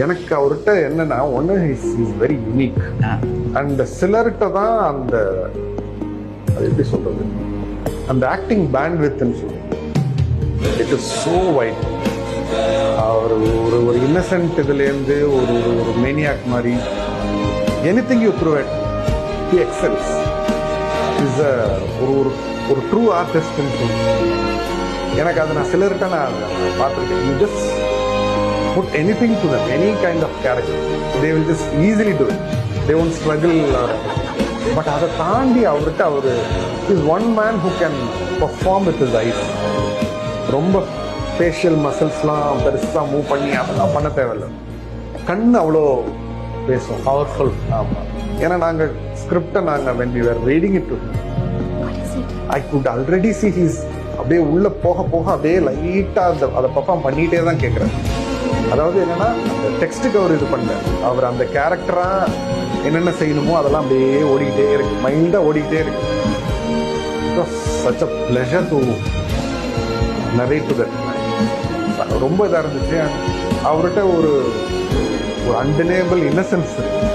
எனக்கு அவர்கிட்ட என்னன்னா ஒன்று இஸ் வெரி யூனிக். அண்ட் சிலர்கிட்ட தான் அந்த அது எப்படி சொல்றது, அந்த ஆக்டிங் பேண்ட் வித்ன்னு சொல்லுவாங்க. It is so wide. அவர் ஒரு இன்னசென்ட் இதுலேருந்து ஒரு மேனியாக் மாதிரி anything you through it he excels. Is ஒரு ட்ரூ ஆர்டிஸ்ட்னு சொல்லுவாங்க. எனக்கு அதை நான் சிலர்கிட்ட நான் பார்த்துருக்கேன். You just put anything to them, any kind of character, they will just easily do it. They won't struggle. But அதை தாண்டி அவர்கிட்ட is one man who can perform with his eyes. ரொம்ப ஃபேஷியல் மசில்ஸ்லாம் பெருசாக மூவ் பண்ணி அதெல்லாம் பண்ண தேவையில்லை. கண் அவ்வளோ பேசும், பவர்ஃபுல். ஆமாம். ஏன்னா நாங்கள் ஸ்கிரிப்டை when we were reading it to him, I could already see his அப்படியே உள்ள போக போக அப்படியே லைட்டாக அதை பர்ஃபார்ம் பண்ணிகிட்டே தான் கேட்குறாரு. அதாவது என்னன்னா, அந்த டெக்ஸ்ட்டுக்கு அவர் இது பண்ணல, அவர் அந்த கேரக்டரா என்னென்ன செய்யணுமோ அதெல்லாம் அப்படியே ஓடிக்கிட்டே இருக்கு, மைண்டாக ஓடிக்கிட்டே இருக்கு. Such a pleasure to narrate to that. ரொம்ப இதாக இருந்துச்சு. அவர்கிட்ட ஒரு அன்டினேபிள் இன்னசென்ஸ் இருக்கு.